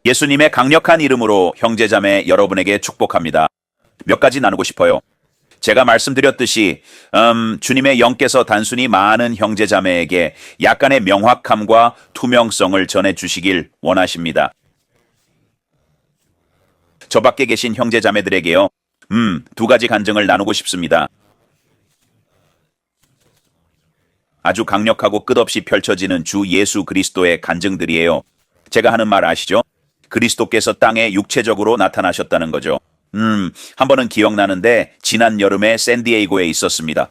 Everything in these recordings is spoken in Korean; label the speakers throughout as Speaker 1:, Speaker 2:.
Speaker 1: 예수님의 강력한 이름으로 형제자매 여러분에게 축복합니다. 몇 가지 나누고 싶어요. 제가 말씀드렸듯이 주님의 영께서 단순히 많은 형제자매에게 약간의 명확함과 투명성을 전해주시길 원하십니다. 저 밖에 계신 형제자매들에게요. 두 가지 간증을 나누고 싶습니다. 아주 강력하고 끝없이 펼쳐지는 주 예수 그리스도의 간증들이에요. 제가 하는 말 아시죠? 그리스도께서 땅에 육체적으로 나타나셨다는 거죠. 한 번은 기억나는데 지난 여름에 샌디에이고에 있었습니다.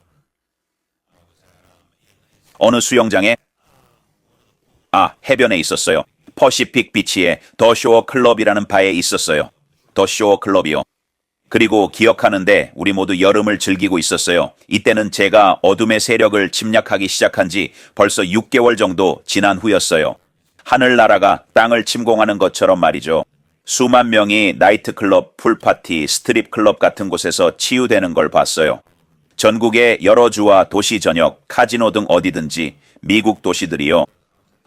Speaker 1: 어느 수영장에 해변에 있었어요. 퍼시픽 비치에 더 쇼어 클럽이라는 바에 있었어요. 더 쇼어 클럽이요. 그리고 기억하는데 우리 모두 여름을 즐기고 있었어요. 이때는 제가 어둠의 세력을 침략하기 시작한 지 벌써 6개월 정도 지난 후였어요. 하늘나라가 땅을 침공하는 것처럼 말이죠. 수만 명이 나이트클럽, 풀파티, 스트립클럽 같은 곳에서 치유되는 걸 봤어요. 전국의 여러 주와 도시 전역, 카지노 등 어디든지 미국 도시들이요.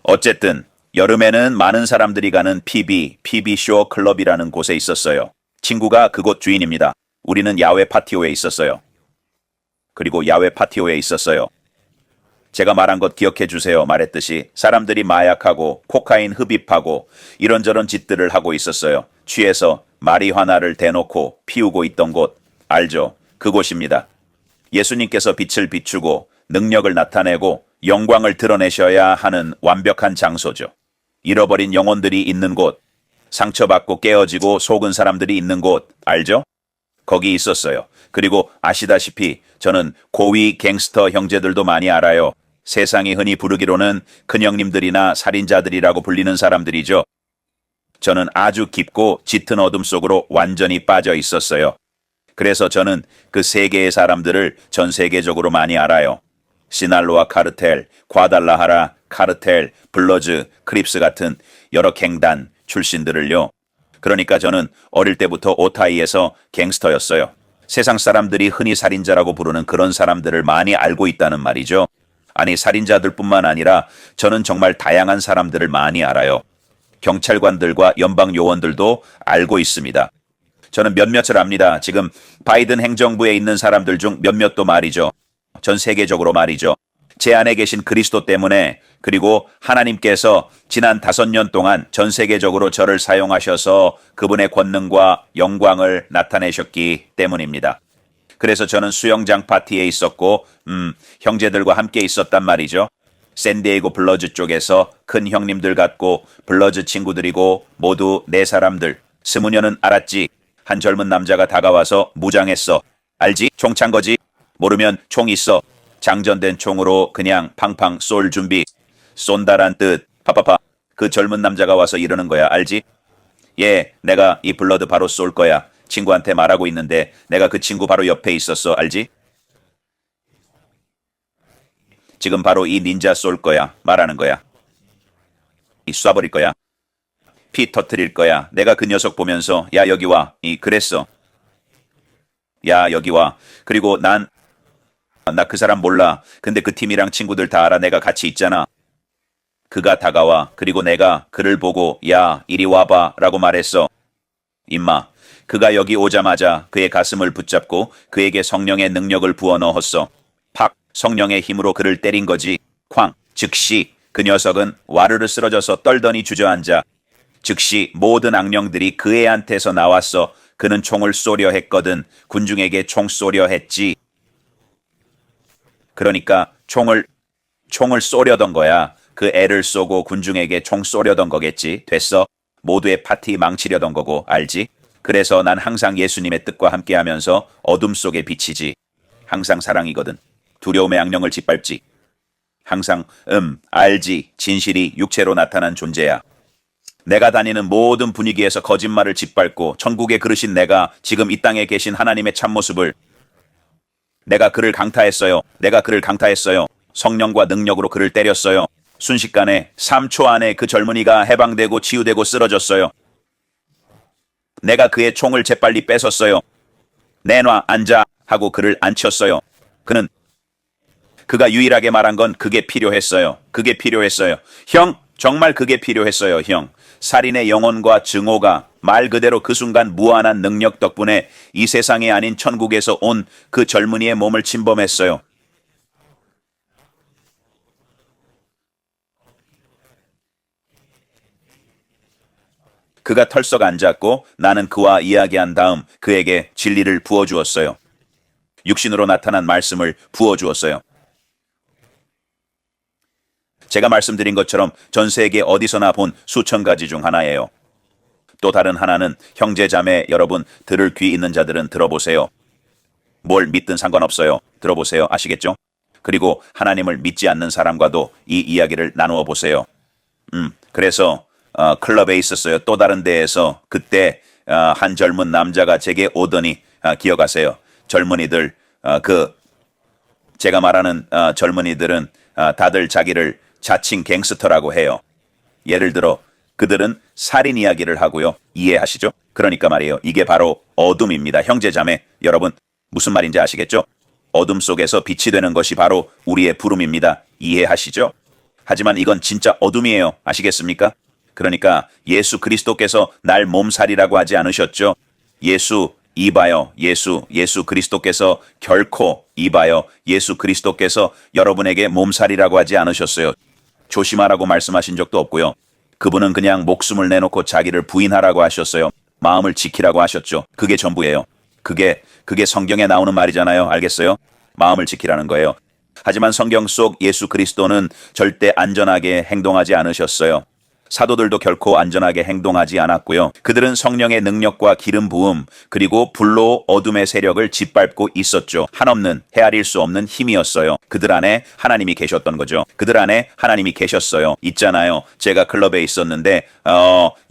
Speaker 1: 어쨌든 여름에는 많은 사람들이 가는 PB 쇼 클럽이라는 곳에 있었어요. 친구가 그곳 주인입니다. 우리는 야외 파티오에 있었어요. 그리고 야외 파티오에 있었어요. 제가 말한 것 기억해 주세요. 말했듯이 사람들이 마약하고 코카인 흡입하고 이런저런 짓들을 하고 있었어요. 취해서 마리화나를 대놓고 피우고 있던 곳 알죠? 그곳입니다. 예수님께서 빛을 비추고 능력을 나타내고 영광을 드러내셔야 하는 완벽한 장소죠. 잃어버린 영혼들이 있는 곳, 상처받고 깨어지고 속은 사람들이 있는 곳 알죠? 거기 있었어요. 그리고 아시다시피 저는 고위 갱스터 형제들도 많이 알아요. 세상이 흔히 부르기로는 큰형님들이나 살인자들이라고 불리는 사람들이죠. 저는 아주 깊고 짙은 어둠 속으로 완전히 빠져 있었어요. 그래서 저는 그 세 개의 사람들을 전 세계적으로 많이 알아요. 시날로와 카르텔, 과달라하라, 카르텔, 블러즈, 크립스 같은 여러 갱단 출신들을요. 그러니까 저는 어릴 때부터 오타이에서 갱스터였어요. 세상 사람들이 흔히 살인자라고 부르는 그런 사람들을 많이 알고 있다는 말이죠. 아니, 살인자들뿐만 아니라 저는 정말 다양한 사람들을 많이 알아요. 경찰관들과 연방요원들도 알고 있습니다. 저는 몇몇을 압니다. 지금 바이든 행정부에 있는 사람들 중 몇몇도 말이죠. 전 세계적으로 말이죠. 제 안에 계신 그리스도 때문에, 그리고 하나님께서 지난 5년 동안 전 세계적으로 저를 사용하셔서 그분의 권능과 영광을 나타내셨기 때문입니다. 그래서 저는 수영장 파티에 있었고 형제들과 함께 있었단 말이죠. 샌디에이고 블러즈 쪽에서 큰 형님들 같고 블러즈 친구들이고 모두 내 사람들. 스무녀는 알았지. 한 젊은 남자가 다가와서 무장했어. 알지? 총 찬 거지? 모르면 총 있어. 장전된 총으로 그냥 팡팡 쏠 준비. 쏜다란 뜻. 파파파. 그 젊은 남자가 와서 이러는 거야. 알지? 예, 내가 이 블러드 바로 쏠 거야. 친구한테 말하고 있는데 내가 그 친구 바로 옆에 있었어. 알지? 지금 바로 이 닌자 쏠 거야. 말하는 거야. 쏴버릴 거야. 피 터트릴 거야. 내가 그 녀석 보면서 야 여기 와. 그랬어. 야 여기 와. 그리고 나 그 사람 몰라. 근데 그 팀이랑 친구들 다 알아. 내가 같이 있잖아. 그가 다가와. 그리고 내가 그를 보고 야 이리 와봐 라고 말했어. 임마. 그가 여기 오자마자 그의 가슴을 붙잡고 그에게 성령의 능력을 부어 넣었어. 팍! 성령의 힘으로 그를 때린 거지. 쾅! 즉시 그 녀석은 와르르 쓰러져서 떨더니 주저앉아. 즉시 모든 악령들이 그 애한테서 나왔어. 그는 총을 쏘려 했거든. 군중에게 총 쏘려 했지. 그러니까 총을 쏘려던 거야. 그 애를 쏘고 군중에게 총 쏘려던 거겠지. 됐어? 모두의 파티 망치려던 거고. 알지? 그래서 난 항상 예수님의 뜻과 함께하면서 어둠 속에 비치지. 항상 사랑이거든. 두려움의 악령을 짓밟지. 항상 알지. 진실이 육체로 나타난 존재야. 내가 다니는 모든 분위기에서 거짓말을 짓밟고 천국에 그르신 내가 지금 이 땅에 계신 하나님의 참모습을 내가 그를 강타했어요. 성령과 능력으로 그를 때렸어요. 순식간에 3초 안에 그 젊은이가 해방되고 치유되고 쓰러졌어요. 내가 그의 총을 재빨리 뺏었어요. 내놔, 앉아 하고 그를 앉혔어요. 그가 유일하게 말한 건 그게 필요했어요. 형, 정말 그게 필요했어요, 형. 살인의 영혼과 증오가 말 그대로 그 순간 무한한 능력 덕분에 이 세상이 아닌 천국에서 온 그 젊은이의 몸을 침범했어요. 그가 털썩 앉았고 나는 그와 이야기한 다음 그에게 진리를 부어주었어요. 육신으로 나타난 말씀을 부어주었어요. 제가 말씀드린 것처럼 전 세계 어디서나 본 수천 가지 중 하나예요. 또 다른 하나는 형제 자매 여러분, 들을 귀 있는 자들은 들어보세요. 뭘 믿든 상관없어요. 들어보세요. 아시겠죠? 그리고 하나님을 믿지 않는 사람과도 이 이야기를 나누어 보세요. 그래서 클럽에 있었어요. 또 다른 데에서 그때 한 젊은 남자가 제게 오더니 기억하세요. 젊은이들 제가 말하는 젊은이들은 다들 자기를 자칭 갱스터라고 해요. 예를 들어 그들은 살인 이야기를 하고요. 이해하시죠? 그러니까 말이에요. 이게 바로 어둠입니다. 형제자매 여러분 무슨 말인지 아시겠죠? 어둠 속에서 빛이 되는 것이 바로 우리의 부름입니다. 이해하시죠? 하지만 이건 진짜 어둠이에요. 아시겠습니까? 그러니까 예수 그리스도께서 날 몸살이라고 하지 않으셨죠? 이봐요. 예수 그리스도께서 결코 이봐요. 예수 그리스도께서 여러분에게 몸살이라고 하지 않으셨어요. 조심하라고 말씀하신 적도 없고요. 그분은 그냥 목숨을 내놓고 자기를 부인하라고 하셨어요. 마음을 지키라고 하셨죠. 그게 전부예요. 그게 성경에 나오는 말이잖아요. 알겠어요? 마음을 지키라는 거예요. 하지만 성경 속 예수 그리스도는 절대 안전하게 행동하지 않으셨어요. 사도들도 결코 안전하게 행동하지 않았고요. 그들은 성령의 능력과 기름 부음 그리고 불로 어둠의 세력을 짓밟고 있었죠. 한없는 헤아릴 수 없는 힘이었어요. 그들 안에 하나님이 계셨던 거죠. 그들 안에 하나님이 계셨어요. 있잖아요. 제가 클럽에 있었는데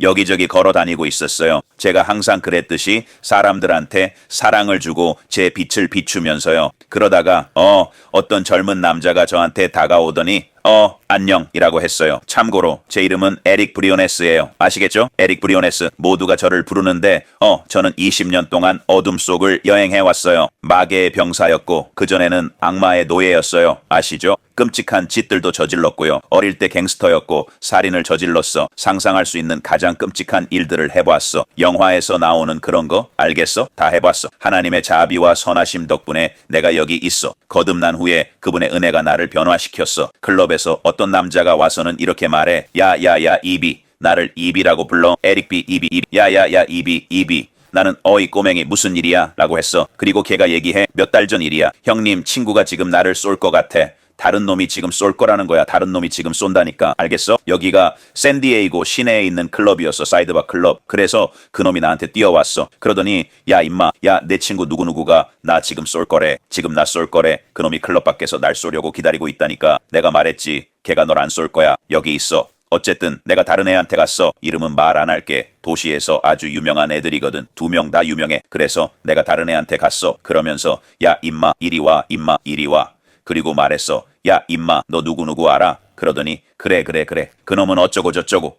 Speaker 1: 여기저기 걸어 다니고 있었어요. 제가 항상 그랬듯이 사람들한테 사랑을 주고 제 빛을 비추면서요. 그러다가 어떤 젊은 남자가 저한테 다가오더니 안녕이라고 했어요. 참고로 제 이름은 에릭 브리오네스예요. 아시겠죠? 에릭 브리오네스. 모두가 저를 부르는데 저는 20년 동안 어둠 속을 여행해 왔어요. 마계의 병사였고 그전에는 악마의 노예였어요. 아시죠? 끔찍한 짓들도 저질렀고요. 어릴 때 갱스터였고 살인을 저질렀어. 상상할 수 있는 가장 끔찍한 일들을 해봤어. 영화에서 나오는 그런 거 알겠어? 다 해봤어. 하나님의 자비와 선하심 덕분에 내가 여기 있어. 거듭난 후에 그분의 은혜가 나를 변화시켰어. 클럽에서 어떤 남자가 와서는 이렇게 말해. 야야야 이비. 나를 이비라고 불러. 에릭비 이비. 야야야 이비. 나는 어이 꼬맹이 무슨 일이야? 라고 했어. 그리고 걔가 얘기해. 몇 달 전 일이야. 형님 친구가 지금 나를 쏠 것 같아. 다른 놈이 지금 쏠 거라는 거야. 다른 놈이 지금 쏜다니까. 알겠어? 여기가 샌디에이고 시내에 있는 클럽이었어. 사이드바 클럽. 그래서 그 놈이 나한테 뛰어왔어. 그러더니 야 임마, 야 내 친구 누구누구가 나 지금 쏠 거래. 지금 나 쏠 거래. 그 놈이 클럽 밖에서 날 쏘려고 기다리고 있다니까. 내가 말했지. 걔가 널 안 쏠 거야. 여기 있어. 어쨌든 내가 다른 애한테 갔어. 이름은 말 안 할게. 도시에서 아주 유명한 애들이거든. 2명 다 유명해. 그래서 내가 다른 애한테 갔어. 그러면서 야 임마 이리 와. 임마 이리 와. 그리고 말했어. 야 임마 너 누구누구 알아? 그러더니 그래. 그놈은 어쩌고 저쩌고.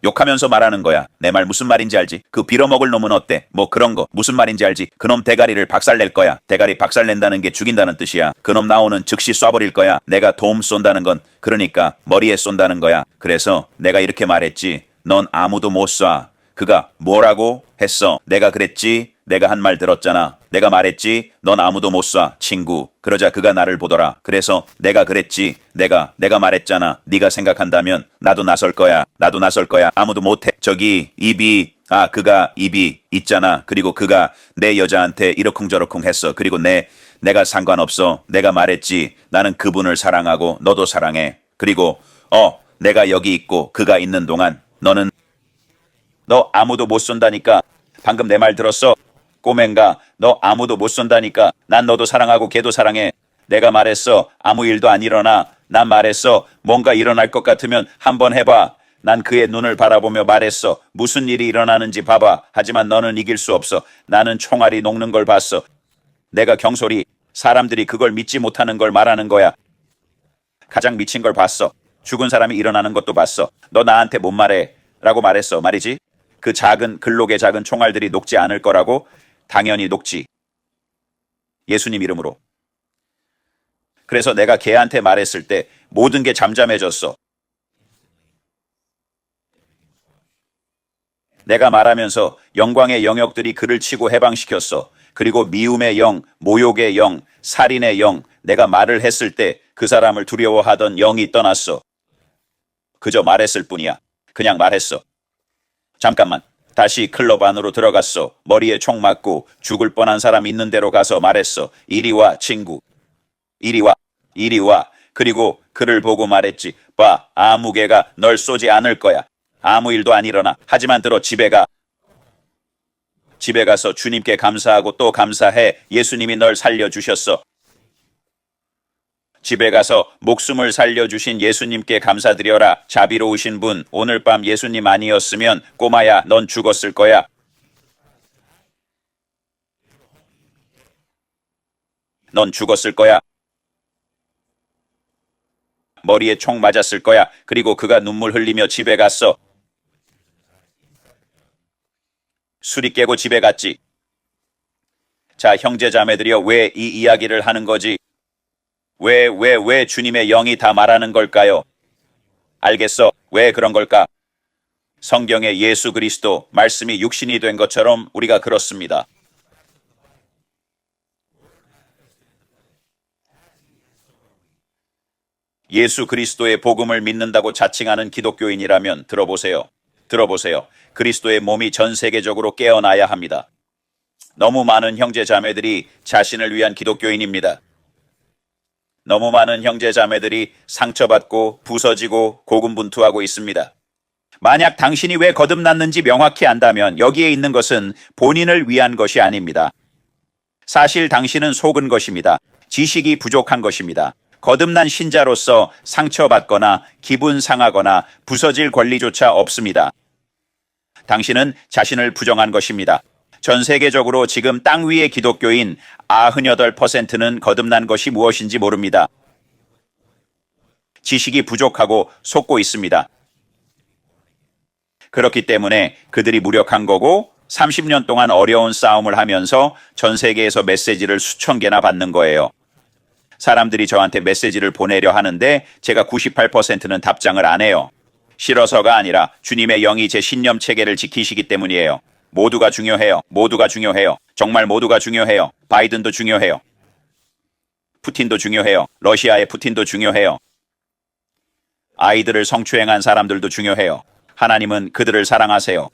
Speaker 1: 욕하면서 말하는 거야. 내 말 무슨 말인지 알지? 그 빌어먹을 놈은 어때? 뭐 그런 거 무슨 말인지 알지? 그놈 대가리를 박살낼 거야. 대가리 박살낸다는 게 죽인다는 뜻이야. 그놈 나오는 즉시 쏴버릴 거야. 내가 도움 쏜다는 건 그러니까 머리에 쏜다는 거야. 그래서 내가 이렇게 말했지. 넌 아무도 못 쏴. 그가 뭐라고 했어? 내가 그랬지. 내가 한 말 들었잖아. 내가 말했지. 넌 아무도 못 쏴. 친구. 그러자 그가 나를 보더라. 그래서 내가 그랬지. 내가 말했잖아. 네가 생각한다면 나도 나설 거야. 아무도 못해. 저기 그가 입이 있잖아. 그리고 그가 내 여자한테 이러쿵저러쿵 했어. 그리고 내가 상관없어. 내가 말했지. 나는 그분을 사랑하고 너도 사랑해. 그리고 내가 여기 있고 그가 있는 동안 너 아무도 못 쏜다니까. 방금 내 말 들었어? 꼬맹가, 너 아무도 못 쏜다니까. 난 너도 사랑하고 걔도 사랑해. 내가 말했어. 아무 일도 안 일어나. 난 말했어. 뭔가 일어날 것 같으면 한번 해봐. 난 그의 눈을 바라보며 말했어. 무슨 일이 일어나는지 봐봐. 하지만 너는 이길 수 없어. 나는 총알이 녹는 걸 봤어. 내가 경솔히 사람들이 그걸 믿지 못하는 걸 말하는 거야. 가장 미친 걸 봤어. 죽은 사람이 일어나는 것도 봤어. 너 나한테 못 말해. 라고 말했어. 말이지. 그 글록의 작은 총알들이 녹지 않을 거라고. 당연히 녹지. 예수님 이름으로. 그래서 내가 걔한테 말했을 때 모든 게 잠잠해졌어. 내가 말하면서 영광의 영역들이 그를 치고 해방시켰어. 그리고 미움의 영, 모욕의 영, 살인의 영, 내가 말을 했을 때 그 사람을 두려워하던 영이 떠났어. 그저 말했을 뿐이야. 그냥 말했어. 잠깐만. 다시 클럽 안으로 들어갔어. 머리에 총 맞고 죽을 뻔한 사람 있는 데로 가서 말했어. 이리 와, 친구. 이리 와, 이리 와. 그리고 그를 보고 말했지. 봐, 아무 개가 널 쏘지 않을 거야. 아무 일도 안 일어나. 하지만 들어, 집에 가. 집에 가서 주님께 감사하고 또 감사해. 예수님이 널 살려주셨어. 집에 가서 목숨을 살려주신 예수님께 감사드려라. 자비로우신 분, 오늘 밤 예수님 아니었으면 꼬마야, 넌 죽었을 거야. 넌 죽었을 거야. 머리에 총 맞았을 거야. 그리고 그가 눈물 흘리며 집에 갔어. 술이 깨고 집에 갔지. 자, 형제 자매들이여, 왜 이 이야기를 하는 거지? 왜 주님의 영이 다 말하는 걸까요? 알겠어. 왜 그런 걸까? 성경의 예수 그리스도 말씀이 육신이 된 것처럼 우리가 그렇습니다. 예수 그리스도의 복음을 믿는다고 자칭하는 기독교인이라면 들어보세요. 들어보세요. 그리스도의 몸이 전 세계적으로 깨어나야 합니다. 너무 많은 형제 자매들이 자신을 위한 기독교인입니다. 너무 많은 형제 자매들이 상처받고 부서지고 고군분투하고 있습니다. 만약 당신이 왜 거듭났는지 명확히 안다면 여기에 있는 것은 본인을 위한 것이 아닙니다. 사실 당신은 속은 것입니다. 지식이 부족한 것입니다. 거듭난 신자로서 상처받거나 기분 상하거나 부서질 권리조차 없습니다. 당신은 자신을 부정한 것입니다. 전 세계적으로 지금 땅 위의 기독교인 98%는 거듭난 것이 무엇인지 모릅니다. 지식이 부족하고 속고 있습니다. 그렇기 때문에 그들이 무력한 거고 30년 동안 어려운 싸움을 하면서 전 세계에서 메시지를 수천 개나 받는 거예요. 사람들이 저한테 메시지를 보내려 하는데 제가 98%는 답장을 안 해요. 싫어서가 아니라 주님의 영이 제 신념 체계를 지키시기 때문이에요. 모두가 중요해요. 모두가 중요해요. 정말 모두가 중요해요. 바이든도 중요해요. 푸틴도 중요해요. 러시아의 푸틴도 중요해요. 아이들을 성추행한 사람들도 중요해요. 하나님은 그들을 사랑하세요.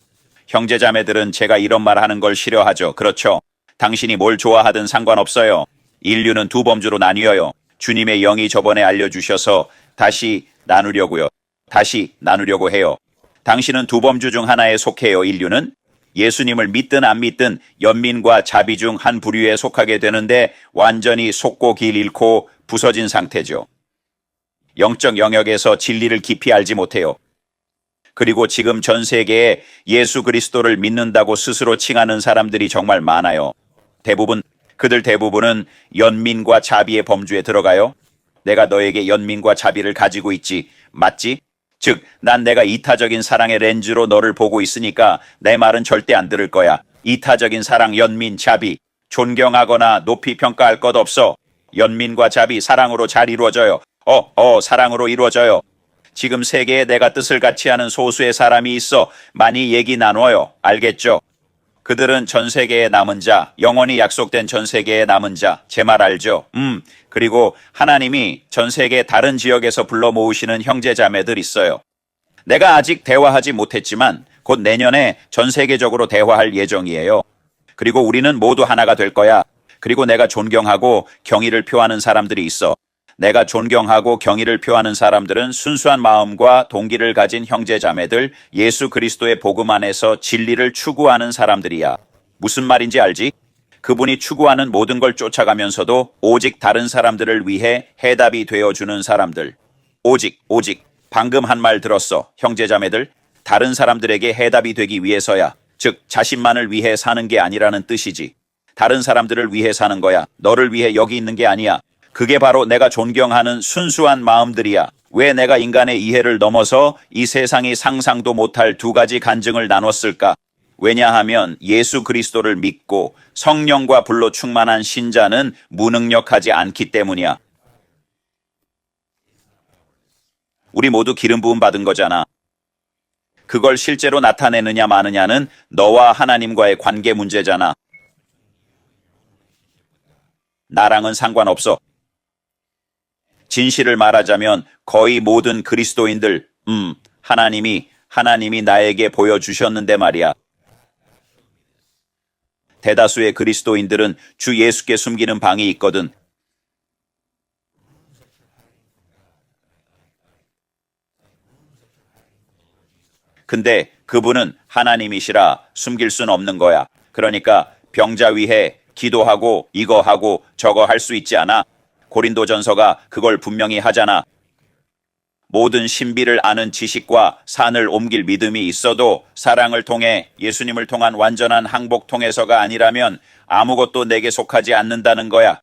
Speaker 1: 형제자매들은 제가 이런 말 하는 걸 싫어하죠. 그렇죠. 당신이 뭘 좋아하든 상관없어요. 인류는 두 범주로 나뉘어요. 주님의 영이 저번에 알려주셔서 다시 나누려고 해요. 당신은 두 범주 중 하나에 속해요. 인류는 예수님을 믿든 안 믿든 연민과 자비 중 한 부류에 속하게 되는데 완전히 속고 길 잃고 부서진 상태죠. 영적 영역에서 진리를 깊이 알지 못해요. 그리고 지금 전 세계에 예수 그리스도를 믿는다고 스스로 칭하는 사람들이 정말 많아요. 그들 대부분은 연민과 자비의 범주에 들어가요. 내가 너에게 연민과 자비를 가지고 있지. 맞지? 즉, 난 내가 이타적인 사랑의 렌즈로 너를 보고 있으니까 내 말은 절대 안 들을 거야. 이타적인 사랑, 연민, 자비. 존경하거나 높이 평가할 것 없어. 연민과 자비, 사랑으로 잘 이루어져요. 사랑으로 이루어져요. 지금 세계에 내가 뜻을 같이 하는 소수의 사람이 있어. 많이 얘기 나눠요. 알겠죠? 그들은 전 세계의 남은 자, 영원히 약속된 전 세계의 남은 자, 제 말 알죠? 그리고 하나님이 전 세계 다른 지역에서 불러 모으시는 형제 자매들 있어요. 내가 아직 대화하지 못했지만 곧 내년에 전 세계적으로 대화할 예정이에요. 그리고 우리는 모두 하나가 될 거야. 그리고 내가 존경하고 경의를 표하는 사람들이 있어. 내가 존경하고 경의를 표하는 사람들은 순수한 마음과 동기를 가진 형제 자매들, 예수 그리스도의 복음 안에서 진리를 추구하는 사람들이야. 무슨 말인지 알지? 그분이 추구하는 모든 걸 쫓아가면서도 오직 다른 사람들을 위해 해답이 되어주는 사람들. 오직. 방금 한 말 들었어. 형제 자매들. 다른 사람들에게 해답이 되기 위해서야. 즉, 자신만을 위해 사는 게 아니라는 뜻이지. 다른 사람들을 위해 사는 거야. 너를 위해 여기 있는 게 아니야. 그게 바로 내가 존경하는 순수한 마음들이야. 왜 내가 인간의 이해를 넘어서 이 세상이 상상도 못할 두 가지 간증을 나눴을까? 왜냐하면 예수 그리스도를 믿고 성령과 불로 충만한 신자는 무능력하지 않기 때문이야. 우리 모두 기름 부음 받은 거잖아. 그걸 실제로 나타내느냐 마느냐는 너와 하나님과의 관계 문제잖아. 나랑은 상관없어. 진실을 말하자면 거의 모든 그리스도인들, 하나님이 나에게 보여주셨는데 말이야. 대다수의 그리스도인들은 주 예수께 숨기는 방이 있거든. 근데 그분은 하나님이시라 숨길 순 없는 거야. 그러니까 병자 위해 기도하고 이거 하고 저거 할 수 있지 않아? 고린도전서가 그걸 분명히 하잖아. 모든 신비를 아는 지식과 산을 옮길 믿음이 있어도 사랑을 통해 예수님을 통한 완전한 항복 통해서가 아니라면 아무것도 내게 속하지 않는다는 거야.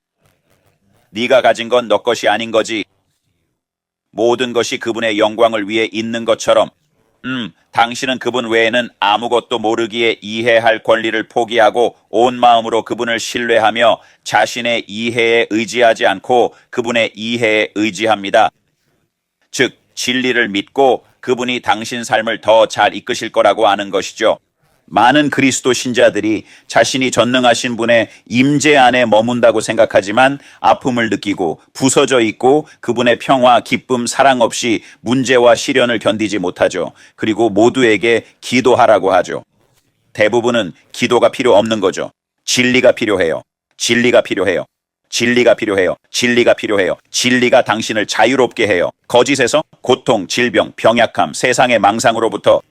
Speaker 1: 네가 가진 건 너 것이 아닌 거지. 모든 것이 그분의 영광을 위해 있는 것처럼 당신은 그분 외에는 아무것도 모르기에 이해할 권리를 포기하고 온 마음으로 그분을 신뢰하며 자신의 이해에 의지하지 않고 그분의 이해에 의지합니다. 즉, 진리를 믿고 그분이 당신 삶을 더 잘 이끄실 거라고 아는 것이죠. 많은 그리스도 신자들이 자신이 전능하신 분의 임재 안에 머문다고 생각하지만 아픔을 느끼고 부서져 있고 그분의 평화, 기쁨, 사랑 없이 문제와 시련을 견디지 못하죠. 그리고 모두에게 기도하라고 하죠. 대부분은 기도가 필요 없는 거죠. 진리가 필요해요. 진리가 필요해요. 진리가 필요해요. 진리가 필요해요. 진리가 당신을 자유롭게 해요. 거짓에서 고통, 질병, 병약함, 세상의 망상으로부터,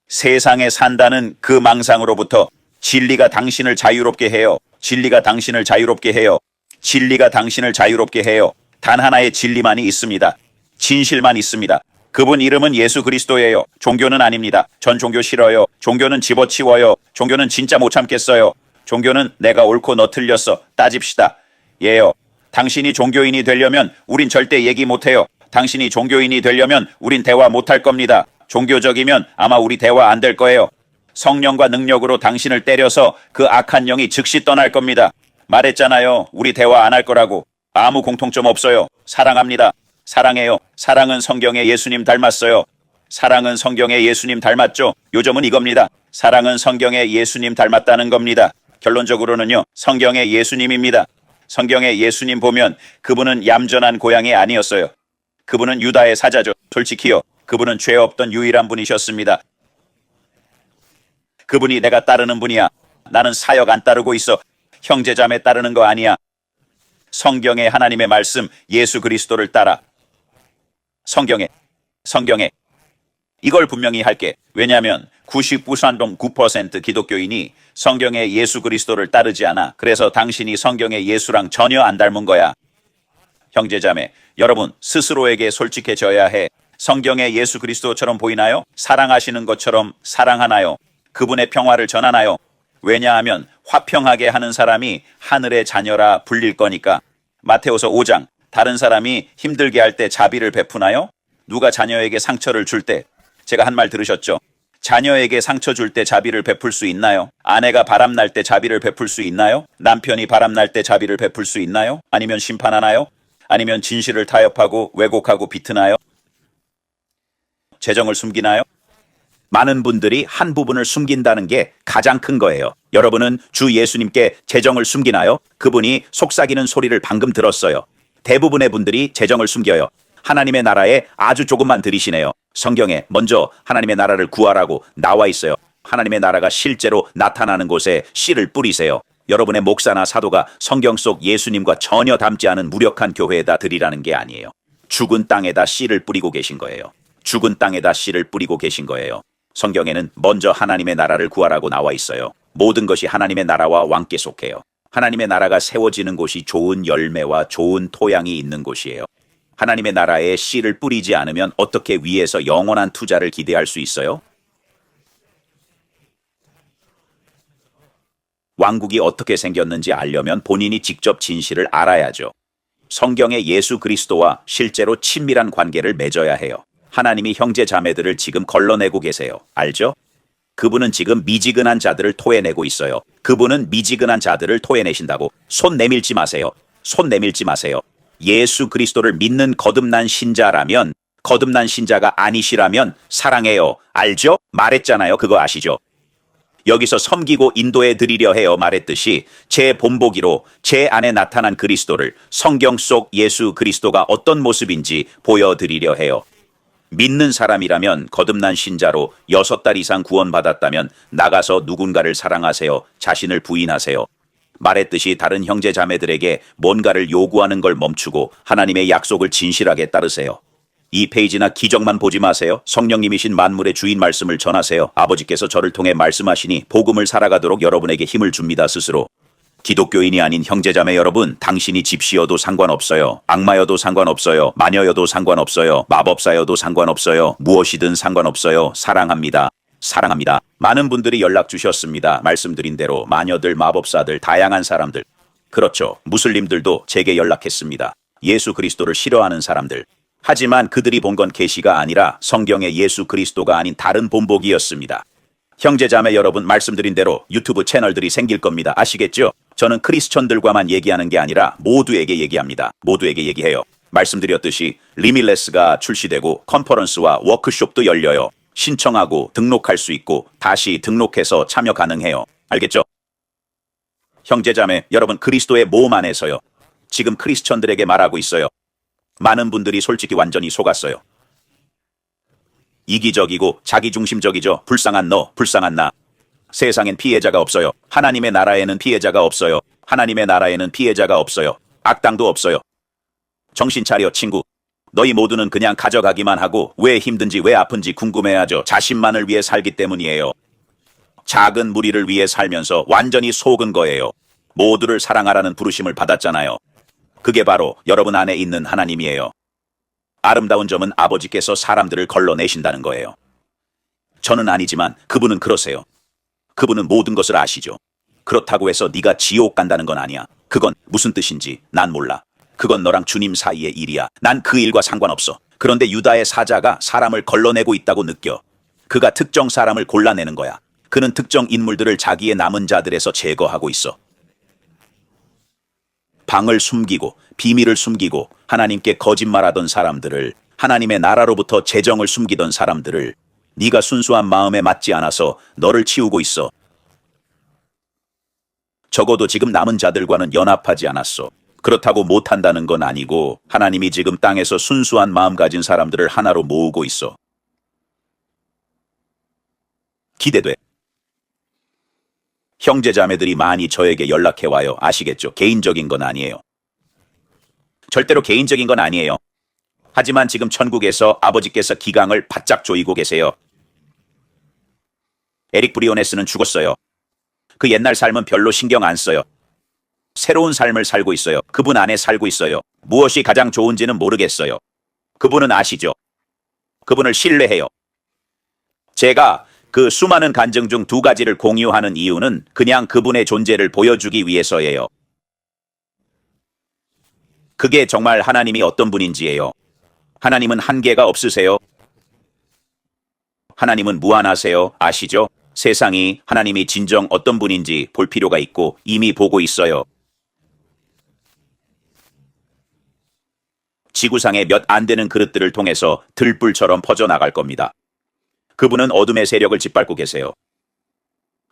Speaker 1: 세상에 산다는 그 망상으로부터 진리가 당신을 자유롭게 해요. 진리가 당신을 자유롭게 해요. 진리가 당신을 자유롭게 해요. 단 하나의 진리만이 있습니다. 진실만 있습니다. 그분 이름은 예수 그리스도예요. 종교는 아닙니다. 전 종교 싫어요. 종교는 집어치워요. 종교는 진짜 못 참겠어요. 종교는 내가 옳고 너 틀렸어. 따집시다. 예요. 당신이 종교인이 되려면 우린 절대 얘기 못해요. 당신이 종교인이 되려면 우린 대화 못할 겁니다. 종교적이면 아마 우리 대화 안 될 거예요. 성령과 능력으로 당신을 때려서 그 악한 영이 즉시 떠날 겁니다. 말했잖아요. 우리 대화 안 할 거라고. 아무 공통점 없어요. 사랑합니다. 사랑해요. 사랑은 성경의 예수님 닮았어요. 사랑은 성경의 예수님 닮았죠. 요점은 이겁니다. 사랑은 성경의 예수님 닮았다는 겁니다. 결론적으로는요. 성경의 예수님입니다. 성경의 예수님 보면 그분은 얌전한 고양이 아니었어요. 그분은 유다의 사자죠. 솔직히요. 그분은 죄 없던 유일한 분이셨습니다. 그분이 내가 따르는 분이야. 나는 사역 안 따르고 있어. 형제자매 따르는 거 아니야. 성경의 하나님의 말씀 예수 그리스도를 따라. 성경에 이걸 분명히 할게. 왜냐하면 99.9% 기독교인이 성경의 예수 그리스도를 따르지 않아. 그래서 당신이 성경의 예수랑 전혀 안 닮은 거야. 형제자매, 여러분 스스로에게 솔직해져야 해. 성경의 예수 그리스도처럼 보이나요? 사랑하시는 것처럼 사랑하나요? 그분의 평화를 전하나요? 왜냐하면 화평하게 하는 사람이 하늘의 자녀라 불릴 거니까. 마테오서 5장, 다른 사람이 힘들게 할 때 자비를 베푸나요? 누가 자녀에게 상처를 줄 때, 제가 한 말 들으셨죠? 자녀에게 상처 줄 때 자비를 베풀 수 있나요? 아내가 바람날 때 자비를 베풀 수 있나요? 남편이 바람날 때 자비를 베풀 수 있나요? 아니면 심판하나요? 아니면 진실을 타협하고 왜곡하고 비트나요? 재정을 숨기나요? 많은 분들이 한 부분을 숨긴다는 게 가장 큰 거예요. 여러분은 주 예수님께 재정을 숨기나요? 그분이 속삭이는 소리를 방금 들었어요. 대부분의 분들이 재정을 숨겨요. 하나님의 나라에 아주 조금만 들이시네요. 성경에 먼저 하나님의 나라를 구하라고 나와 있어요. 하나님의 나라가 실제로 나타나는 곳에 씨를 뿌리세요. 여러분의 목사나 사도가 성경 속 예수님과 전혀 닮지 않은 무력한 교회에다 드리라는 게 아니에요. 죽은 땅에다 씨를 뿌리고 계신 거예요. 죽은 땅에다 씨를 뿌리고 계신 거예요. 성경에는 먼저 하나님의 나라를 구하라고 나와 있어요. 모든 것이 하나님의 나라와 왕께 속해요. 하나님의 나라가 세워지는 곳이 좋은 열매와 좋은 토양이 있는 곳이에요. 하나님의 나라에 씨를 뿌리지 않으면 어떻게 위에서 영원한 투자를 기대할 수 있어요? 왕국이 어떻게 생겼는지 알려면 본인이 직접 진실을 알아야죠. 성경의 예수 그리스도와 실제로 친밀한 관계를 맺어야 해요. 하나님이 형제 자매들을 지금 걸러내고 계세요. 알죠? 그분은 지금 미지근한 자들을 토해내고 있어요. 그분은 미지근한 자들을 토해내신다고. 손 내밀지 마세요. 손 내밀지 마세요. 예수 그리스도를 믿는 거듭난 신자라면 거듭난 신자가 아니시라면 사랑해요. 알죠? 말했잖아요. 그거 아시죠? 여기서 섬기고 인도해 드리려 해요 말했듯이 제 본보기로 제 안에 나타난 그리스도를 성경 속 예수 그리스도가 어떤 모습인지 보여드리려 해요. 믿는 사람이라면 거듭난 신자로 6달 이상 구원받았다면 나가서 누군가를 사랑하세요. 자신을 부인하세요. 말했듯이 다른 형제 자매들에게 뭔가를 요구하는 걸 멈추고 하나님의 약속을 진실하게 따르세요. 이 페이지나 기적만 보지 마세요. 성령님이신 만물의 주인 말씀을 전하세요. 아버지께서 저를 통해 말씀하시니 복음을 살아가도록 여러분에게 힘을 줍니다. 스스로. 기독교인이 아닌 형제자매 여러분, 당신이 집시여도 상관없어요. 악마여도 상관없어요. 마녀여도 상관없어요. 마법사여도 상관없어요. 무엇이든 상관없어요. 사랑합니다. 사랑합니다. 많은 분들이 연락 주셨습니다. 말씀드린 대로 마녀들, 마법사들, 다양한 사람들. 그렇죠. 무슬림들도 제게 연락했습니다. 예수 그리스도를 싫어하는 사람들. 하지만 그들이 본 건 계시가 아니라 성경의 예수 그리스도가 아닌 다른 본보기였습니다. 형제자매 여러분, 말씀드린 대로 유튜브 채널들이 생길 겁니다. 아시겠죠? 저는 크리스천들과만 얘기하는 게 아니라 모두에게 얘기합니다. 모두에게 얘기해요. 말씀드렸듯이 리밀레스가 출시되고 컨퍼런스와 워크숍도 열려요. 신청하고 등록할 수 있고 다시 등록해서 참여 가능해요. 알겠죠? 형제자매 여러분, 그리스도의 몸 안에서요. 지금 크리스천들에게 말하고 있어요. 많은 분들이 솔직히 완전히 속았어요. 이기적이고 자기중심적이죠. 불쌍한 너, 불쌍한 나. 세상엔 피해자가 없어요. 하나님의 나라에는 피해자가 없어요. 하나님의 나라에는 피해자가 없어요. 악당도 없어요. 정신 차려 친구. 너희 모두는 그냥 가져가기만 하고 왜 힘든지 왜 아픈지 궁금해하죠. 자신만을 위해 살기 때문이에요. 작은 무리를 위해 살면서 완전히 속은 거예요. 모두를 사랑하라는 부르심을 받았잖아요. 그게 바로 여러분 안에 있는 하나님이에요. 아름다운 점은 아버지께서 사람들을 걸러내신다는 거예요. 저는 아니지만 그분은 그러세요. 그분은 모든 것을 아시죠. 그렇다고 해서 네가 지옥 간다는 건 아니야. 그건 무슨 뜻인지 난 몰라. 그건 너랑 주님 사이의 일이야. 난 그 일과 상관없어. 그런데 유다의 사자가 사람을 걸러내고 있다고 느껴. 그가 특정 사람을 골라내는 거야. 그는 특정 인물들을 자기의 남은 자들에서 제거하고 있어. 방을 숨기고 비밀을 숨기고 하나님께 거짓말하던 사람들을, 하나님의 나라로부터 재정을 숨기던 사람들을, 네가 순수한 마음에 맞지 않아서 너를 치우고 있어. 적어도 지금 남은 자들과는 연합하지 않았어. 그렇다고 못한다는 건 아니고 하나님이 지금 땅에서 순수한 마음 가진 사람들을 하나로 모으고 있어. 기대돼. 형제자매들이 많이 저에게 연락해와요. 아시겠죠? 개인적인 건 아니에요. 절대로 개인적인 건 아니에요. 하지만 지금 천국에서 아버지께서 기강을 바짝 조이고 계세요. 에릭 브리오네스는 죽었어요. 그 옛날 삶은 별로 신경 안 써요. 새로운 삶을 살고 있어요. 그분 안에 살고 있어요. 무엇이 가장 좋은지는 모르겠어요. 그분은 아시죠? 그분을 신뢰해요. 제가 그 수많은 간증 중 2가지를 공유하는 이유는 그냥 그분의 존재를 보여주기 위해서예요. 그게 정말 하나님이 어떤 분인지예요. 하나님은 한계가 없으세요. 하나님은 무한하세요. 아시죠? 세상이 하나님이 진정 어떤 분인지 볼 필요가 있고 이미 보고 있어요. 지구상의 몇 안 되는 그릇들을 통해서 들불처럼 퍼져나갈 겁니다. 그분은 어둠의 세력을 짓밟고 계세요.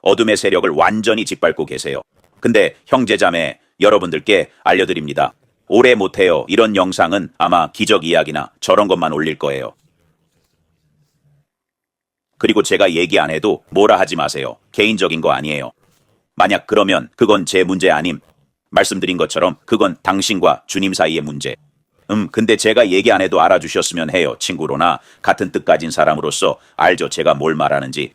Speaker 1: 어둠의 세력을 완전히 짓밟고 계세요. 근데 형제자매 여러분들께 알려드립니다. 오래 못해요. 이런 영상은 아마 기적 이야기나 저런 것만 올릴 거예요. 그리고 제가 얘기 안 해도 뭐라 하지 마세요. 개인적인 거 아니에요. 만약 그러면 그건 제 문제 아님. 말씀드린 것처럼 그건 당신과 주님 사이의 문제. 근데 제가 얘기 안 해도 알아주셨으면 해요. 친구로나 같은 뜻 가진 사람으로서 알죠. 제가 뭘 말하는지.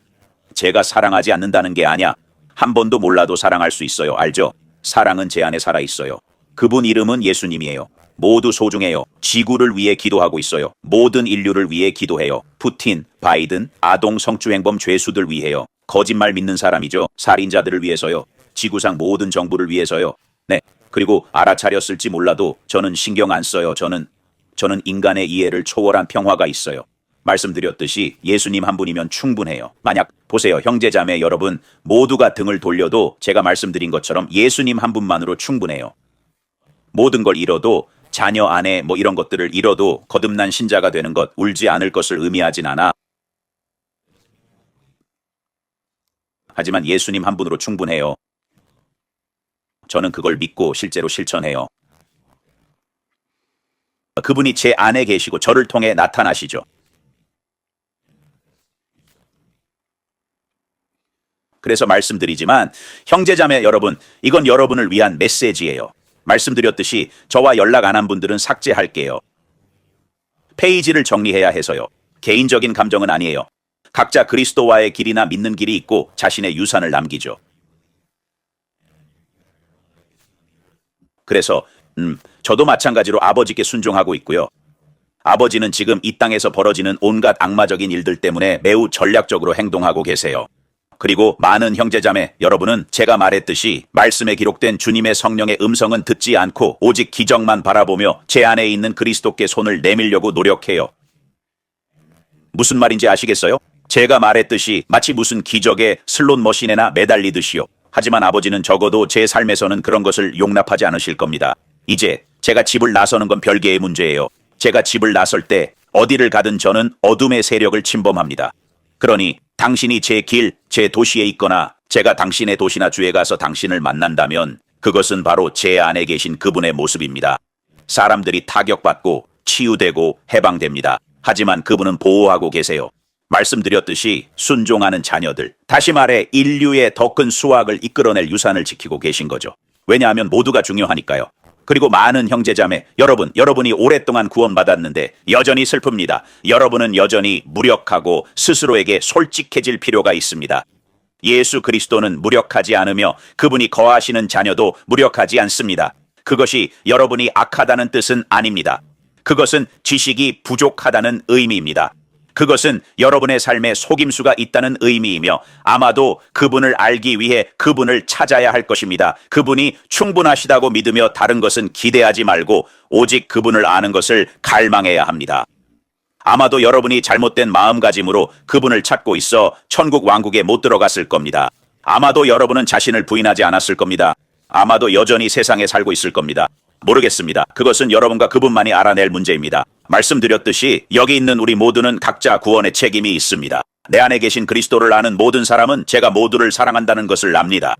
Speaker 1: 제가 사랑하지 않는다는 게 아니야. 한 번도 몰라도 사랑할 수 있어요. 알죠? 사랑은 제 안에 살아있어요. 그분 이름은 예수님이에요. 모두 소중해요. 지구를 위해 기도하고 있어요. 모든 인류를 위해 기도해요. 푸틴, 바이든, 아동 성추행범 죄수들 위해요. 거짓말 믿는 사람이죠. 살인자들을 위해서요. 지구상 모든 정부를 위해서요. 네. 그리고 알아차렸을지 몰라도 저는 신경 안 써요. 저는 인간의 이해를 초월한 평화가 있어요. 말씀드렸듯이 예수님 한 분이면 충분해요. 만약 보세요. 형제자매 여러분 모두가 등을 돌려도 제가 말씀드린 것처럼 예수님 한 분만으로 충분해요. 모든 걸 잃어도 자녀, 아내 뭐 이런 것들을 잃어도 거듭난 신자가 되는 것, 울지 않을 것을 의미하진 않아. 하지만 예수님 한 분으로 충분해요. 저는 그걸 믿고 실제로 실천해요. 그분이 제 안에 계시고 저를 통해 나타나시죠. 그래서 말씀드리지만 형제자매 여러분, 이건 여러분을 위한 메시지예요. 말씀드렸듯이 저와 연락 안 한 분들은 삭제할게요. 페이지를 정리해야 해서요. 개인적인 감정은 아니에요. 각자 그리스도와의 길이나 믿는 길이 있고 자신의 유산을 남기죠. 그래서 저도 마찬가지로 아버지께 순종하고 있고요. 아버지는 지금 이 땅에서 벌어지는 온갖 악마적인 일들 때문에 매우 전략적으로 행동하고 계세요. 그리고 많은 형제자매 여러분은 제가 말했듯이 말씀에 기록된 주님의 성령의 음성은 듣지 않고 오직 기적만 바라보며 제 안에 있는 그리스도께 손을 내밀려고 노력해요. 무슨 말인지 아시겠어요? 제가 말했듯이 마치 무슨 기적의 슬롯 머신에나 매달리듯이요. 하지만 아버지는 적어도 제 삶에서는 그런 것을 용납하지 않으실 겁니다. 이제 제가 집을 나서는 건 별개의 문제예요. 제가 집을 나설 때 어디를 가든 저는 어둠의 세력을 침범합니다. 그러니 당신이 제 길, 제 도시에 있거나 제가 당신의 도시나 주에 가서 당신을 만난다면 그것은 바로 제 안에 계신 그분의 모습입니다. 사람들이 타격받고 치유되고 해방됩니다. 하지만 그분은 보호하고 계세요. 말씀드렸듯이 순종하는 자녀들, 다시 말해 인류의 더 큰 수확을 이끌어낼 유산을 지키고 계신 거죠. 왜냐하면 모두가 중요하니까요. 그리고 많은 형제자매, 여러분이 오랫동안 구원받았는데 여전히 슬픕니다. 여러분은 여전히 무력하고 스스로에게 솔직해질 필요가 있습니다. 예수 그리스도는 무력하지 않으며 그분이 거하시는 자녀도 무력하지 않습니다. 그것이 여러분이 악하다는 뜻은 아닙니다. 그것은 지식이 부족하다는 의미입니다. 그것은 여러분의 삶에 속임수가 있다는 의미이며 아마도 그분을 알기 위해 그분을 찾아야 할 것입니다. 그분이 충분하시다고 믿으며 다른 것은 기대하지 말고 오직 그분을 아는 것을 갈망해야 합니다. 아마도 여러분이 잘못된 마음가짐으로 그분을 찾고 있어 천국 왕국에 못 들어갔을 겁니다. 아마도 여러분은 자신을 부인하지 않았을 겁니다. 아마도 여전히 세상에 살고 있을 겁니다. 모르겠습니다. 그것은 여러분과 그분만이 알아낼 문제입니다. 말씀드렸듯이 여기 있는 우리 모두는 각자 구원의 책임이 있습니다. 내 안에 계신 그리스도를 아는 모든 사람은 제가 모두를 사랑한다는 것을 압니다.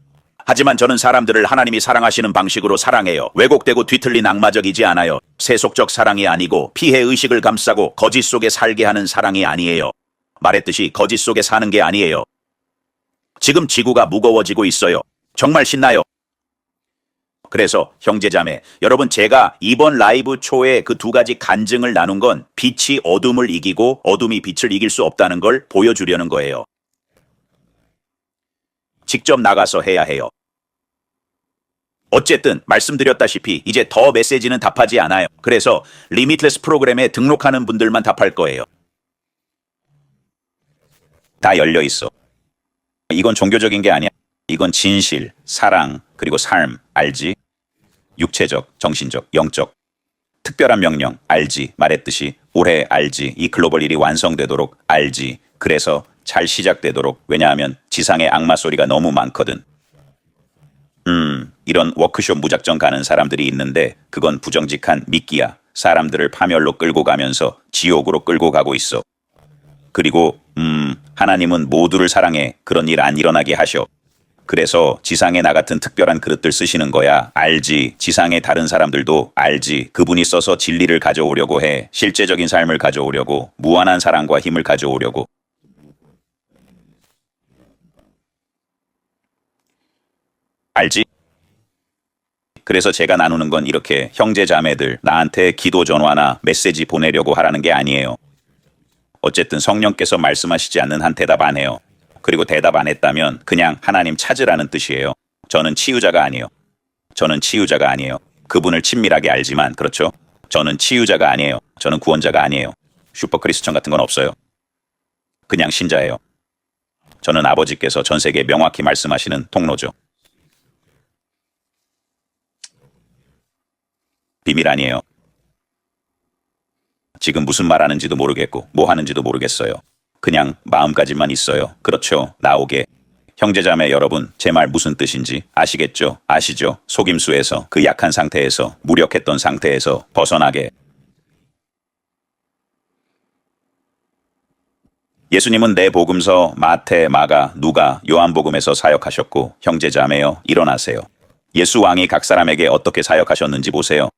Speaker 1: 하지만 저는 사람들을 하나님이 사랑하시는 방식으로 사랑해요. 왜곡되고 뒤틀린 악마적이지 않아요. 세속적 사랑이 아니고 피해의식을 감싸고 거짓 속에 살게 하는 사랑이 아니에요. 말했듯이 거짓 속에 사는 게 아니에요. 지금 지구가 무거워지고 있어요. 정말 신나요. 그래서 형제자매, 여러분 제가 이번 라이브 초에 그 두 가지 간증을 나눈 건 빛이 어둠을 이기고 어둠이 빛을 이길 수 없다는 걸 보여주려는 거예요. 직접 나가서 해야 해요. 어쨌든 말씀드렸다시피 이제 더 메시지는 답하지 않아요. 그래서 리미트레스 프로그램에 등록하는 분들만 답할 거예요. 다 열려 있어. 이건 종교적인 게 아니야. 이건 진실, 사랑, 그리고 삶, 알지? 육체적, 정신적, 영적. 특별한 명령, 알지? 말했듯이 올해 알지? 이 글로벌 일이 완성되도록 알지? 그래서 잘 시작되도록. 왜냐하면 지상의 악마 소리가 너무 많거든. 이런 워크숍 무작정 가는 사람들이 있는데 그건 부정직한 미끼야. 사람들을 파멸로 끌고 가면서 지옥으로 끌고 가고 있어. 그리고 하나님은 모두를 사랑해. 그런 일 안 일어나게 하셔. 그래서 지상에 나 같은 특별한 그릇들 쓰시는 거야. 알지? 지상의 다른 사람들도 알지? 그분이 써서 진리를 가져오려고 해. 실제적인 삶을 가져오려고. 무한한 사랑과 힘을 가져오려고. 알지? 그래서 제가 나누는 건 이렇게 형제 자매들 나한테 기도 전화나 메시지 보내려고 하라는 게 아니에요. 어쨌든 성령께서 말씀하시지 않는 한 대답 안 해요. 그리고 대답 안 했다면 그냥 하나님 찾으라는 뜻이에요. 저는 치유자가 아니에요. 저는 치유자가 아니에요. 그분을 친밀하게 알지만, 그렇죠? 저는 치유자가 아니에요. 저는 구원자가 아니에요. 슈퍼 크리스천 같은 건 없어요. 그냥 신자예요. 저는 아버지께서 전 세계에 명확히 말씀하시는 통로죠. 비밀 아니에요. 지금 무슨 말 하는지도 모르겠고 뭐 하는지도 모르겠어요. 그냥 마음가짐만 있어요. 그렇죠. 나오게. 형제자매 여러분, 제 말 무슨 뜻인지 아시겠죠? 아시죠? 속임수에서, 그 약한 상태에서, 무력했던 상태에서 벗어나게. 예수님은 내 복음서 마태, 마가, 누가, 요한복음에서 사역하셨고, 형제자매여 일어나세요. 예수 왕이 각 사람에게 어떻게 사역하셨는지 보세요.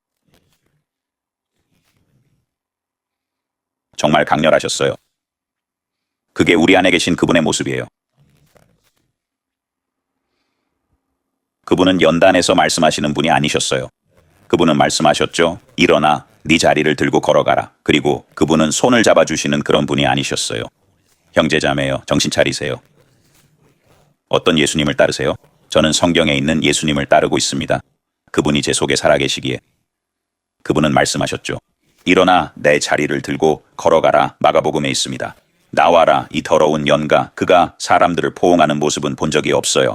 Speaker 1: 정말 강렬하셨어요. 그게 우리 안에 계신 그분의 모습이에요. 그분은 연단에서 말씀하시는 분이 아니셨어요. 그분은 말씀하셨죠. 일어나 네 자리를 들고 걸어가라. 그리고 그분은 손을 잡아주시는 그런 분이 아니셨어요. 형제자매여, 정신 차리세요. 어떤 예수님을 따르세요? 저는 성경에 있는 예수님을 따르고 있습니다. 그분이 제 속에 살아계시기에. 그분은 말씀하셨죠. 일어나 내 자리를 들고 걸어가라. 마가복음에 있습니다. 나와라 이 더러운 연가. 그가 사람들을 포옹하는 모습은 본 적이 없어요.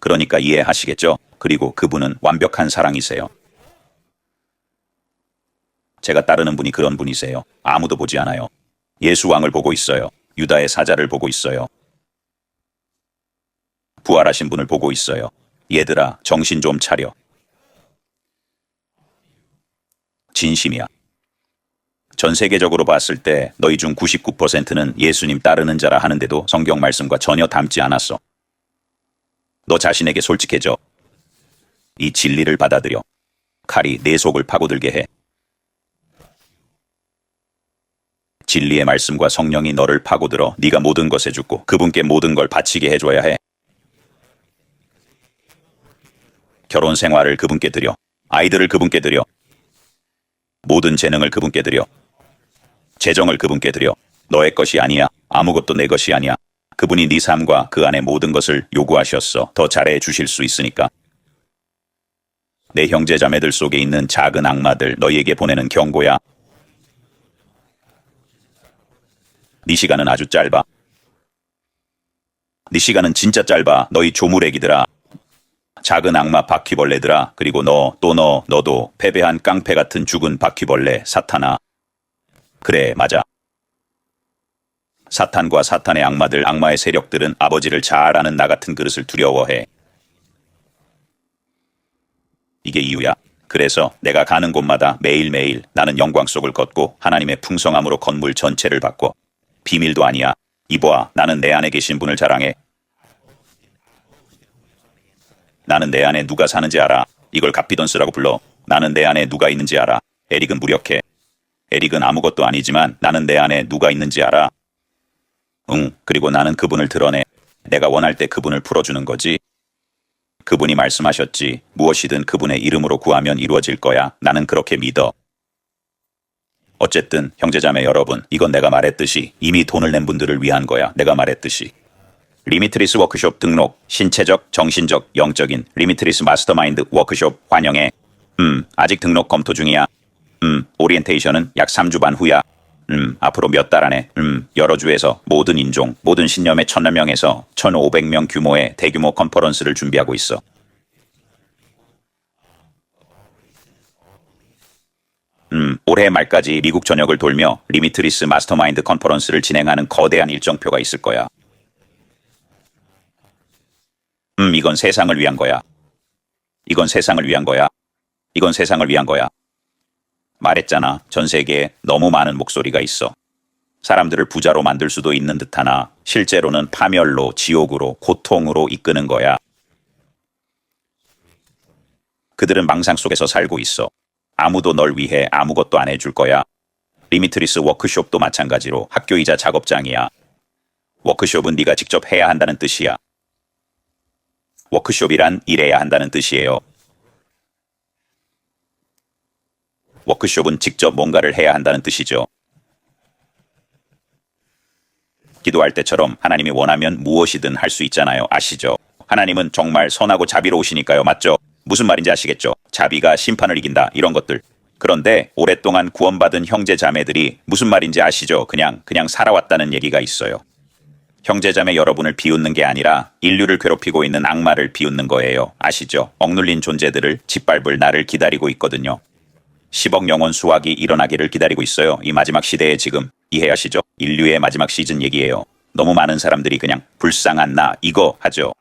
Speaker 1: 그러니까 이해하시겠죠? 그리고 그분은 완벽한 사랑이세요. 제가 따르는 분이 그런 분이세요. 아무도 보지 않아요. 예수 왕을 보고 있어요. 유다의 사자를 보고 있어요. 부활하신 분을 보고 있어요. 얘들아, 정신 좀 차려. 진심이야. 전 세계적으로 봤을 때 너희 중 99%는 예수님 따르는 자라 하는데도 성경 말씀과 전혀 닮지 않았어. 너 자신에게 솔직해져. 이 진리를 받아들여. 칼이 내 속을 파고들게 해. 진리의 말씀과 성령이 너를 파고들어 네가 모든 것에 죽고 그분께 모든 걸 바치게 해줘야 해. 결혼 생활을 그분께 드려. 아이들을 그분께 드려. 모든 재능을 그분께 드려. 재정을 그분께 드려. 너의 것이 아니야. 아무것도 내 것이 아니야. 그분이 네 삶과 그 안에 모든 것을 요구하셨어. 더 잘해 주실 수 있으니까. 내 형제자매들 속에 있는 작은 악마들 너희에게 보내는 경고야. 네 시간은 아주 짧아. 네 시간은 진짜 짧아. 너희 조물애기들아. 작은 악마 바퀴벌레들아. 그리고 너도 패배한 깡패 같은 죽은 바퀴벌레 사탄아. 그래, 맞아. 사탄과 사탄의 악마들, 악마의 세력들은 아버지를 잘 아는 나 같은 그릇을 두려워해. 이게 이유야. 그래서 내가 가는 곳마다 매일매일 나는 영광 속을 걷고 하나님의 풍성함으로 건물 전체를 바꿔. 비밀도 아니야. 이보아, 나는 내 안에 계신 분을 자랑해. 나는 내 안에 누가 사는지 알아. 이걸 갓비던스라고 불러. 나는 내 안에 누가 있는지 알아. 에릭은 무력해. 에릭은 아무것도 아니지만 나는 내 안에 누가 있는지 알아. 그리고 나는 그분을 드러내. 내가 원할 때 그분을 풀어주는 거지. 그분이 말씀하셨지. 무엇이든 그분의 이름으로 구하면 이루어질 거야. 나는 그렇게 믿어. 어쨌든 형제자매 여러분, 이건 내가 말했듯이 이미 돈을 낸 분들을 위한 거야. 내가 말했듯이. 리미트리스 워크숍 등록, 신체적, 정신적, 영적인 리미트리스 마스터마인드 워크숍 환영해. 아직 등록 검토 중이야. 오리엔테이션은 약 3주 반 후야. 앞으로 몇 달 안에, 여러 주에서 모든 인종, 모든 신념의 1000명에서 1500명 규모의 대규모 컨퍼런스를 준비하고 있어. 올해 말까지 미국 전역을 돌며 리미트리스 마스터마인드 컨퍼런스를 진행하는 거대한 일정표가 있을 거야. 이건 세상을 위한 거야. 이건 세상을 위한 거야. 이건 세상을 위한 거야. 말했잖아. 전 세계에 너무 많은 목소리가 있어. 사람들을 부자로 만들 수도 있는 듯하나 실제로는 파멸로, 지옥으로, 고통으로 이끄는 거야. 그들은 망상 속에서 살고 있어. 아무도 널 위해 아무것도 안 해줄 거야. 리미트리스 워크숍도 마찬가지로 학교이자 작업장이야. 워크숍은 네가 직접 해야 한다는 뜻이야. 워크숍이란 일해야 한다는 뜻이에요. 워크숍은 직접 뭔가를 해야 한다는 뜻이죠. 기도할 때처럼 하나님이 원하면 무엇이든 할 수 있잖아요. 아시죠? 하나님은 정말 선하고 자비로우시니까요. 맞죠? 무슨 말인지 아시겠죠? 자비가 심판을 이긴다. 이런 것들. 그런데 오랫동안 구원받은 형제 자매들이 무슨 말인지 아시죠? 그냥 살아왔다는 얘기가 있어요. 형제자매 여러분을 비웃는 게 아니라 인류를 괴롭히고 있는 악마를 비웃는 거예요. 아시죠? 억눌린 존재들을 짓밟을 날을 기다리고 있거든요. 10억 영혼 수확이 일어나기를 기다리고 있어요. 이 마지막 시대에 지금. 이해하시죠? 인류의 마지막 시즌 얘기예요. 너무 많은 사람들이 그냥 불쌍한 나 이거 하죠.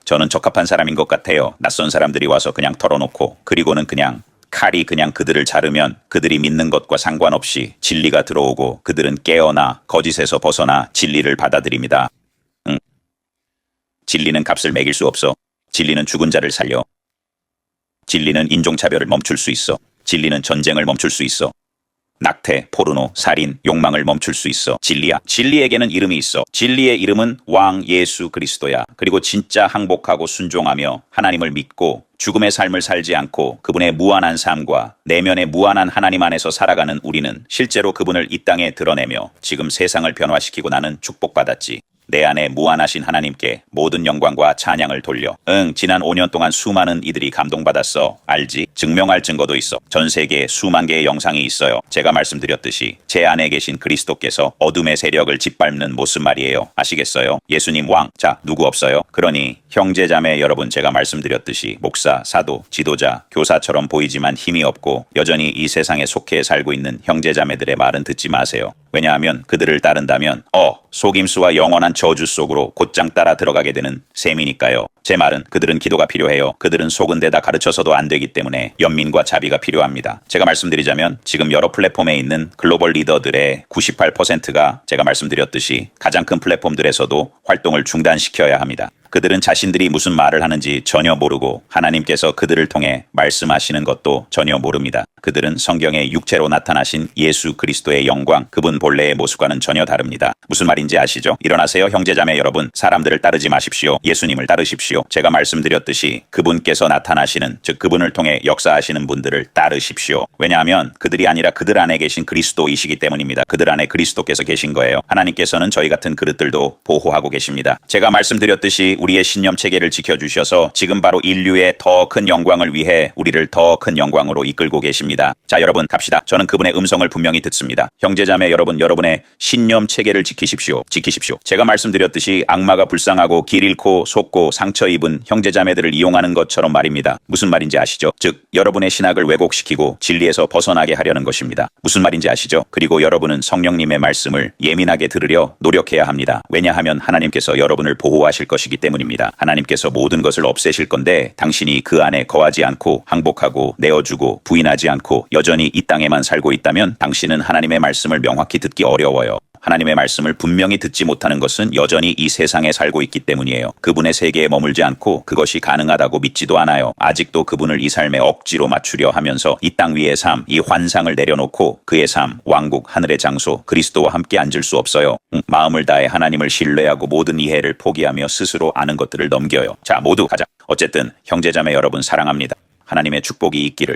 Speaker 1: 저는 적합한 사람인 것 같아요. 낯선 사람들이 와서 그냥 털어놓고 그리고는 그냥 칼이 그냥 그들을 자르면 그들이 믿는 것과 상관없이 진리가 들어오고 그들은 깨어나 거짓에서 벗어나 진리를 받아들입니다. 진리는 값을 매길 수 없어. 진리는 죽은 자를 살려. 진리는 인종차별을 멈출 수 있어. 진리는 전쟁을 멈출 수 있어. 낙태, 포르노, 살인, 욕망을 멈출 수 있어. 진리야. 진리에게는 이름이 있어. 진리의 이름은 왕 예수 그리스도야. 그리고 진짜 항복하고 순종하며 하나님을 믿고 죽음의 삶을 살지 않고 그분의 무한한 삶과 내면의 무한한 하나님 안에서 살아가는 우리는 실제로 그분을 이 땅에 드러내며 지금 세상을 변화시키고 나는 축복받았지. 내 안에 무한하신 하나님께 모든 영광과 찬양을 돌려. 지난 5년 동안 수많은 이들이 감동받았어. 알지? 증명할 증거도 있어. 전 세계에 수만 개의 영상이 있어요. 제가 말씀드렸듯이 제 안에 계신 그리스도께서 어둠의 세력을 짓밟는 모습 말이에요. 아시겠어요? 예수님 왕. 자, 누구 없어요? 그러니 형제자매 여러분, 제가 말씀드렸듯이 목사, 사도, 지도자, 교사처럼 보이지만 힘이 없고 여전히 이 세상에 속해 살고 있는 형제자매들의 말은 듣지 마세요. 왜냐하면 그들을 따른다면 속임수와 영원한 저주 속으로 곧장 따라 들어가게 되는 셈이니까요. 제 말은 그들은 기도가 필요해요. 그들은 속은 데다 가르쳐서도 안 되기 때문에 연민과 자비가 필요합니다. 제가 말씀드리자면 지금 여러 플랫폼에 있는 글로벌 리더들의 98%가 제가 말씀드렸듯이 가장 큰 플랫폼들에서도 활동을 중단시켜야 합니다. 그들은 자신들이 무슨 말을 하는지 전혀 모르고 하나님께서 그들을 통해 말씀하시는 것도 전혀 모릅니다. 그들은 성경에 육체로 나타나신 예수 그리스도의 영광, 그분 본래의 모습과는 전혀 다릅니다. 무슨 말인지 아시죠? 일어나세요, 형제자매 여러분. 사람들을 따르지 마십시오. 예수님을 따르십시오. 제가 말씀드렸듯이 그분께서 나타나시는, 즉 그분을 통해 역사하시는 분들을 따르십시오. 왜냐하면 그들이 아니라 그들 안에 계신 그리스도이시기 때문입니다. 그들 안에 그리스도께서 계신 거예요. 하나님께서는 저희 같은 그릇들도 보호하고 계십니다. 제가 말씀드렸듯이 우리의 신념 체계를 지켜주셔서 지금 바로 인류의 더 큰 영광을 위해 우리를 더 큰 영광으로 이끌고 계십니다. 자, 여러분 갑시다. 저는 그분의 음성을 분명히 듣습니다. 형제자매 여러분, 여러분의 신념 체계를 지키십시오. 지키십시오. 제가 말씀드렸듯이 악마가 불쌍하고 길 잃고 속고 상처 입은 형제자매들을 이용하는 것처럼 말입니다. 무슨 말인지 아시죠? 즉 여러분의 신학을 왜곡시키고 진리에서 벗어나게 하려는 것입니다. 무슨 말인지 아시죠? 그리고 여러분은 성령님의 말씀을 예민하게 들으려 노력해야 합니다. 왜냐하면 하나님께서 여러분을 보호하실 것이기 때문입니다. 하나님께서 모든 것을 없애실 건데 당신이 그 안에 거하지 않고 항복하고 내어주고 부인하지 않고 여전히 이 땅에만 살고 있다면 당신은 하나님의 말씀을 명확히 듣기 어려워요. 하나님의 말씀을 분명히 듣지 못하는 것은 여전히 이 세상에 살고 있기 때문이에요. 그분의 세계에 머물지 않고 그것이 가능하다고 믿지도 않아요. 아직도 그분을 이 삶에 억지로 맞추려 하면서 이 땅 위의 삶, 이 환상을 내려놓고 그의 삶, 왕국, 하늘의 장소, 그리스도와 함께 앉을 수 없어요. 마음을 다해 하나님을 신뢰하고 모든 이해를 포기하며 스스로 아는 것들을 넘겨요. 자, 모두 가자. 어쨌든 형제자매 여러분 사랑합니다. 하나님의 축복이 있기를.